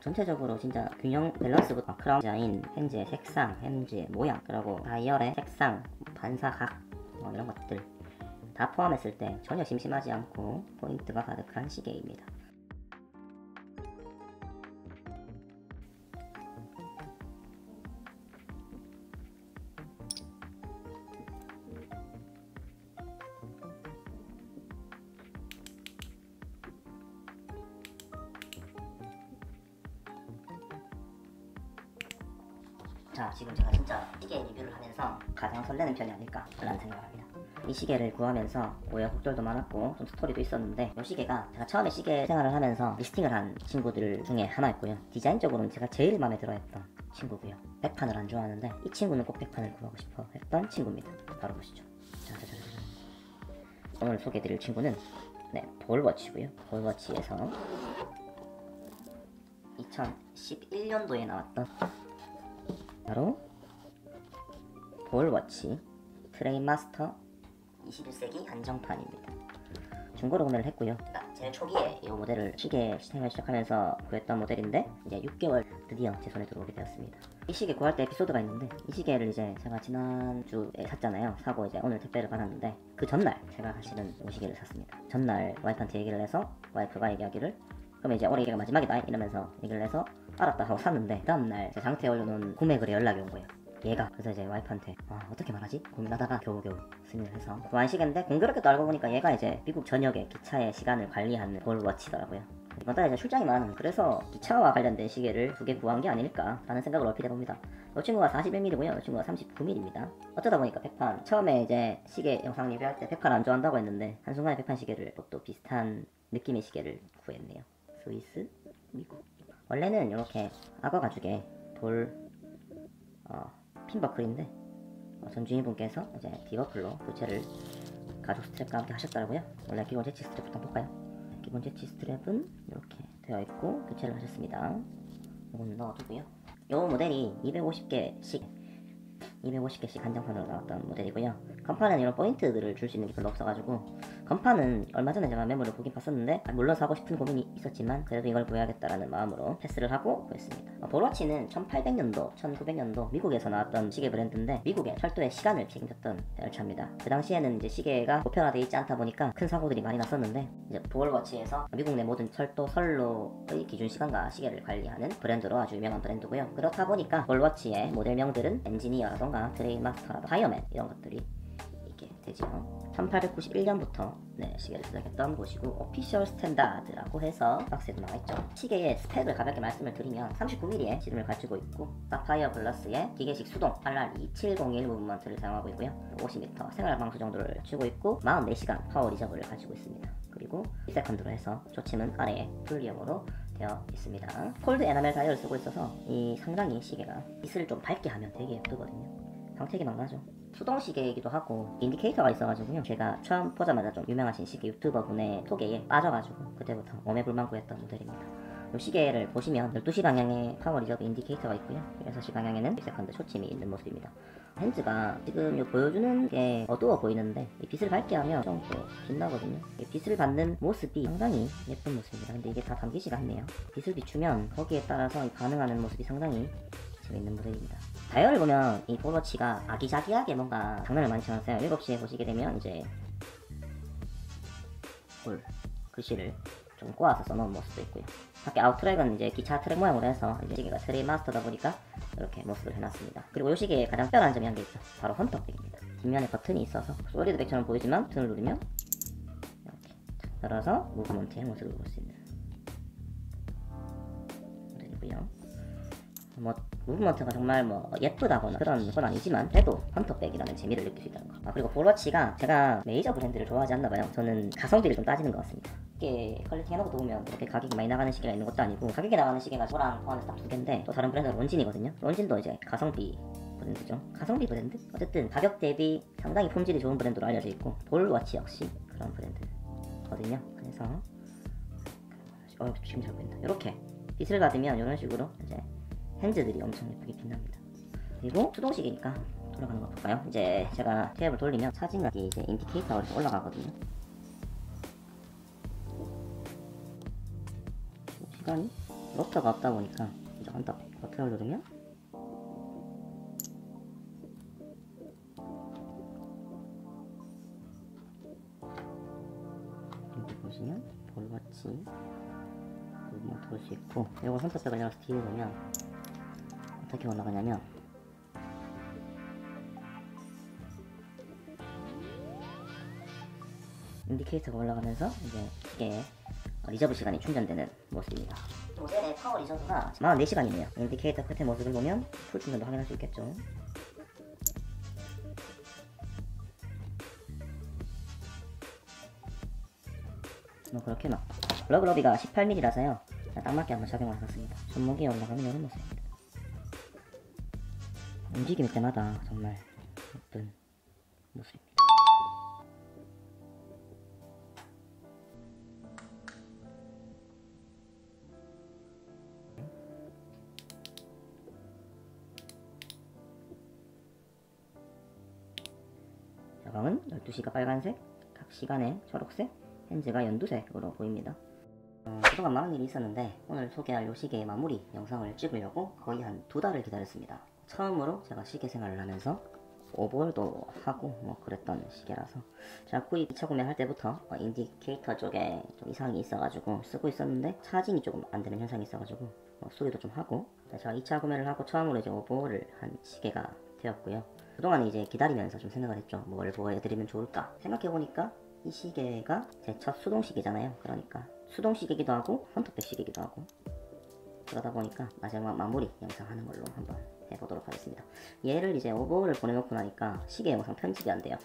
전체적으로 진짜 균형 밸런스부터 크라운 디자인, 핸즈의 색상, 핸즈의 모양, 그리고 다이얼의 색상, 반사각 뭐 이런 것들 다 포함했을 때 전혀 심심하지 않고 포인트가 가득한 시계입니다. 자, 지금 제가 진짜 시계 리뷰를 하면서 가장 설레는 편이 아닐까 라는 생각을 합니다. 이 시계를 구하면서 우여곡절도 많았고 좀 스토리도 있었는데 이 시계가 제가 처음에 시계 생활을 하면서 리스팅을 한 친구들 중에 하나였고요. 디자인적으로는 제가 제일 마음에 들어 했던 친구고요. 백판을 안 좋아하는데 이 친구는 꼭 백판을 구하고 싶어 했던 친구입니다. 바로 보시죠. 자자자자. 오늘 소개해드릴 친구는 볼워치고요. 볼워치에서 2011년도에 나왔던 바로 볼워치 트레인마스터 21세기 한정판입니다. 중고로 구매를 했고요. 제일 초기에 이 모델을 시계 시행을 시작하면서 구했던 모델인데 이제 6개월 드디어 제 손에 들어오게 되었습니다. 이 시계 구할 때 에피소드가 있는데 이 시계를 이제 제가 지난주에 샀잖아요. 사고 이제 오늘 택배를 받았는데 그 전날 제가 사실은 이 시계를 샀습니다. 전날 와이프한테 얘기를 해서 와이프가 얘기하기를 그러면 이제 올해 이게 마지막이다 이러면서 얘기를 해서 알았다 하고 샀는데 다음날 제 상태에 올려놓은 구매글에 연락이 온 거예요. 얘가. 그래서 이제 와이프한테 어떻게 말하지? 고민하다가 겨우겨우 승인을 해서 구한 시계인데 공교롭게도 알고 보니까 얘가 이제 미국 전역의 기차의 시간을 관리하는 볼워치더라고요. 이번 달에 이제 출장이 많은, 그래서 기차와 관련된 시계를 2개 구한 게 아닐까 라는 생각을 얼핏 해봅니다. 이 친구가 41mm고요. 이 친구가 39mm입니다. 어쩌다 보니까 백판, 처음에 이제 시계 영상 리뷰할 때 백판 안 좋아한다고 했는데 한순간에 백판 시계를 또 비슷한 느낌의 시계를 구했네요. 스위스, 미국. 원래는 이렇게 악어 가죽의 핀버클인데 전주인분께서 이제 디버클로 교체를 가죽 스트랩과 함께 하셨더라고요. 원래 기본 재치 스트랩부터 볼까요? 기본 재치 스트랩은 이렇게 되어 있고 교체를 하셨습니다. 이건 넣어두고요. 이 모델이 250개씩 한정판으로 나왔던 모델이고요. 건판은 이런 포인트들을 줄 수 있는 게 별로 없어가지고, 건판은 얼마 전에 제가 매물을 보긴 봤었는데 물론 사고 싶은 고민이 있었지만 그래도 이걸 구해야겠다라는 마음으로 패스를 하고 구했습니다. 볼워치는 1800년도, 1900년도 미국에서 나왔던 시계 브랜드인데 미국의 철도의 시간을 책임졌던 열차입니다. 그 당시에는 이제 시계가 보편화되어 있지 않다 보니까 큰 사고들이 많이 났었는데 이제 볼워치에서 미국 내 모든 철도 선로의 기준 시간과 시계를 관리하는 브랜드로 아주 유명한 브랜드고요. 그렇다 보니까 볼워치의 모델명들은 엔지니어라던가 트레인마스터라던가 파이어맨 이런 것들이 있게 되죠. 1891년부터 시계를 시작했던 곳이고 오피셜 스탠다드라고 해서 박스에도 나와있죠. 시계의 스펙을 가볍게 말씀을 드리면 39mm의 지름을 가지고 있고 사파이어 글라스의 기계식 수동 RR2701 무브먼트를 사용하고 있고요. 50m 생활방수 정도를 주고 있고 44시간 파워 리저브를 가지고 있습니다. 그리고 2세컨드로 해서 조침은 아래에 풀리형으로 되어 있습니다. 콜드 에나멜 다이얼을 쓰고 있어서 이 상당히 시계가 빛을 좀 밝게 하면 되게 예쁘거든요. 광택이 막 나죠. 수동 시계이기도 하고 인디케이터가 있어가지고요. 제가 처음 보자마자 좀 유명하신 시계 유튜버 분의 소개에 빠져가지고 그때부터 몸에 불만 구했던 모델입니다. 이 시계를 보시면 12시 방향에 파워 리저브 인디케이터가 있고요. 6시 방향에는 1세컨드 초침이 있는 모습입니다. 핸즈가 지금 보여주는 게 어두워 보이는데 이 빛을 밝게 하면 좀 빛나거든요. 빛을 받는 모습이 상당히 예쁜 모습입니다. 근데 이게 다 담기지가 않네요. 빛을 비추면 거기에 따라서 반응하는 모습이 상당히 재밌는 모델입니다. 다이얼을 보면 이 볼워치가 아기자기하게 뭔가 장난을 많이 쳐놨어요. 7시에 보시게 되면 이제 글씨를 좀 꼬아서 써놓은 모습도 있고요. 밖에 아웃트랙은 이제 기차 트랙 모양으로 해서 이제 시계가 트레인마스터다 보니까 이렇게 모습을 해놨습니다. 그리고 이 시계에 가장 특별한 점이 한 게 있죠. 바로 헌터백입니다. 뒷면에 버튼이 있어서 솔리드 백처럼 보이지만 버튼을 누르면 이렇게 열어서 무브먼트의 모습을 볼 수 있는 모델이고요. 무브먼트가 정말 예쁘다거나 그런 건 아니지만 그래도 헌터백이라는 재미를 느낄 수 있다는 거. 그리고 볼워치가 제가 메이저 브랜드를 좋아하지 않나봐요. 저는 가성비를 좀 따지는 것 같습니다. 이게 퀄리티 해놓고 보면 이렇게 가격이 많이 나가는 시계가 있는 것도 아니고 가격이 나가는 시계가 저랑 포함해서 딱 2개인데 또 다른 브랜드가 론진이거든요. 론진도 이제 가성비 브랜드죠. 가성비 브랜드? 어쨌든 가격 대비 상당히 품질이 좋은 브랜드로 알려져 있고 볼워치 역시 그런 브랜드거든요. 그래서 지금 잘 보인다. 이렇게 빛을 받으면 이런 식으로 이제 핸즈들이 엄청 예쁘게 빛납니다. 그리고 수동시계니까 돌아가는 거 볼까요? 이제 제가 탭을 돌리면 사진이 이제 인디케이터가 이렇게 올라가거든요. 시간이 로터가 없다 보니까 이제 헌터 버튼을 누르면 여기 보시면 볼워치 부분만 돌 수 있고, 이걸 헌터백을 열어서 뒤에 보면 어떻게 올라가냐면 인디케이터가 올라가면서 이제 이게 리저브 시간이 충전되는 모습입니다. 모델의 파워 리저브가 44시간이네요. 인디케이터 끝의 모습을 보면 풀 충전도 확인할 수 있겠죠. 그렇게 막 러그러비가 18mm라서요 딱 맞게 한번 착용을 해봤습니다. 손목이 올라가면 이런 모습입니다. 움직일 때마다 정말 예쁜 모습입니다. 자광은 12시가 빨간색, 각 시간에 초록색, 핸즈가 연두색으로 보입니다. 그동안 많은 일이 있었는데 오늘 소개할 이 시계의 마무리 영상을 찍으려고 거의 한 2달을 기다렸습니다. 처음으로 제가 시계 생활을 하면서 오버홀도 하고 뭐 그랬던 시계라서 제가 2차 구매할 때부터 인디케이터 쪽에 좀 이상이 있어가지고 쓰고 있었는데 차징이 조금 안되는 현상이 있어가지고 수리도 좀 하고, 제가 2차 구매를 하고 처음으로 이제 오버홀을 한 시계가 되었고요. 그동안 이제 기다리면서 좀 생각을 했죠. 뭘 보여드리면 좋을까 생각해보니까 이 시계가 제 첫 수동시계잖아요. 그러니까 수동시계기도 하고 헌터백 시계기도 하고, 그러다 보니까 마지막 마무리 영상 하는 걸로 한번 해보도록 하겠습니다. 얘를 이제 오버홀을 보내놓고 나니까 시계 영상 편집이 안 돼요.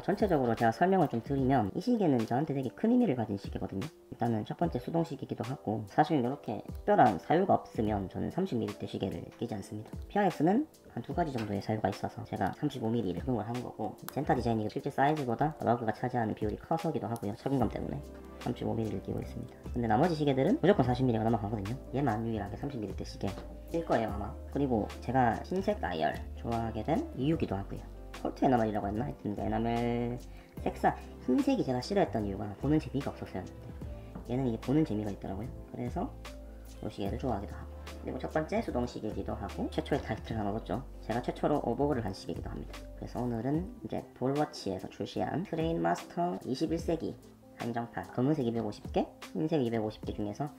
전체적으로 제가 설명을 좀 드리면 이 시계는 저한테 되게 큰 의미를 가진 시계거든요. 일단은 첫 번째 수동시계기도 하고, 사실 이렇게 특별한 사유가 없으면 저는 30mm 시계를 끼지 않습니다. PRX는 한 2가지 정도의 사유가 있어서 제가 35mm를 적용을 한 거고, 젠타 디자인이 실제 사이즈보다 러그가 차지하는 비율이 커서기도 하고요. 착용감 때문에 35mm를 끼고 있습니다. 근데 나머지 시계들은 무조건 40mm가 넘어가거든요. 얘만 유일하게 30mm 시계 낄 거예요 아마. 그리고 제가 흰색 다이얼 좋아하게 된 이유기도 하고요. 폴트 에나멜이라고 했나? 하여튼 에나멜 색상 흰색이 제가 싫어했던 이유가 보는 재미가 없었었는데 얘는 이게 보는 재미가 있더라고요. 그래서 이 시계를 좋아하기도 하고, 그리고 첫 번째 수동 시계이기도 하고 최초의 타이틀을 하나 얻었죠. 제가 최초로 오버홀을 한 시계이기도 합니다. 그래서 오늘은 이제 볼워치에서 출시한 트레인마스터 21세기 한정판 검은색 250개, 흰색 250개 중에서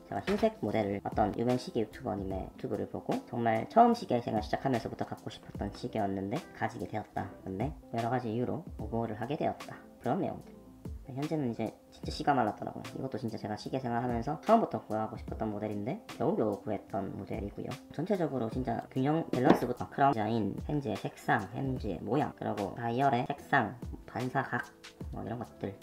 제가 흰색 모델을 어떤 유명 시계 유튜버님의 유튜브를 보고 정말 처음 시계 생활 시작하면서부터 갖고 싶었던 시계였는데 가지게 되었다. 근데 여러가지 이유로 오버홀을 하게 되었다. 그런 내용들. 현재는 이제 진짜 시가 말랐더라고요. 이것도 진짜 제가 시계 생활하면서 처음부터 구하고 싶었던 모델인데 겨우겨우 구했던 모델이고요. 전체적으로 진짜 균형 밸런스부터 크라운 디자인, 핸즈의 색상, 핸즈의 모양, 그리고 다이얼의 색상, 반사각 뭐 이런 것들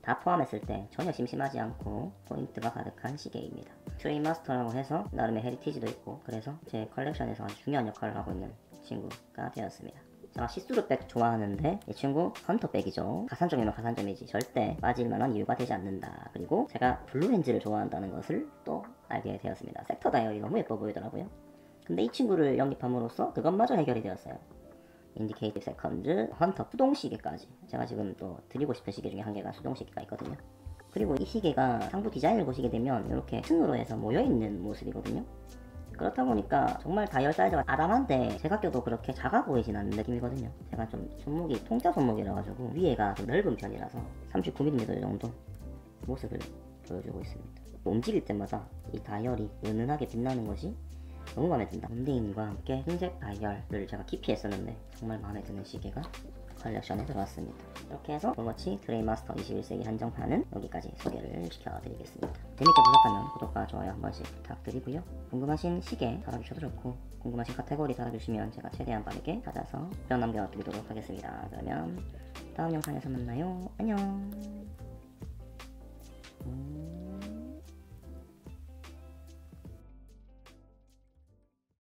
다 포함했을 때 전혀 심심하지 않고 포인트가 가득한 시계입니다. 트레인마스터라고 해서 나름의 헤리티지도 있고, 그래서 제 컬렉션에서 아주 중요한 역할을 하고 있는 친구가 되었습니다. 제가 시스루백 좋아하는데 이 친구 헌터백이죠. 가산점이면 가산점이지 절대 빠질 만한 이유가 되지 않는다. 그리고 제가 블루렌즈를 좋아한다는 것을 또 알게 되었습니다. 섹터 다이얼이 너무 예뻐 보이더라고요. 근데 이 친구를 영입함으로써 그것마저 해결이 되었어요. 인디케이티브 세컨드, 헌터, 수동시계까지. 제가 지금 또 드리고 싶은 시계 중에 한 개가 수동시계가 있거든요. 그리고 이 시계가 상부 디자인을 보시게 되면 이렇게 층으로 해서 모여있는 모습이거든요. 그렇다 보니까 정말 다이얼 사이즈가 아담한데 제가 껴도 그렇게 작아 보이진 않는 느낌이거든요. 제가 좀 손목이 통짜 손목이라 가지고 위에가 좀 넓은 편이라서 39mm 정도 모습을 보여주고 있습니다. 움직일 때마다 이 다이얼이 은은하게 빛나는 것이 너무 마음에 든다. 런데인과 함께 흰색 다이얼을 제가 깊이 했었는데 정말 마음에 드는 시계가 컬렉션에 들어왔습니다. 이렇게 해서 볼워치 트레인마스터 21세기 한정판은 여기까지 소개를 시켜드리겠습니다. 재밌게 보셨다면 구독과 좋아요 한 번씩 부탁드리고요. 궁금하신 시계 달아주셔도 좋고 궁금하신 카테고리 달아주시면 제가 최대한 빠르게 찾아서 답변 남겨드리도록 하겠습니다. 그러면 다음 영상에서 만나요. 안녕.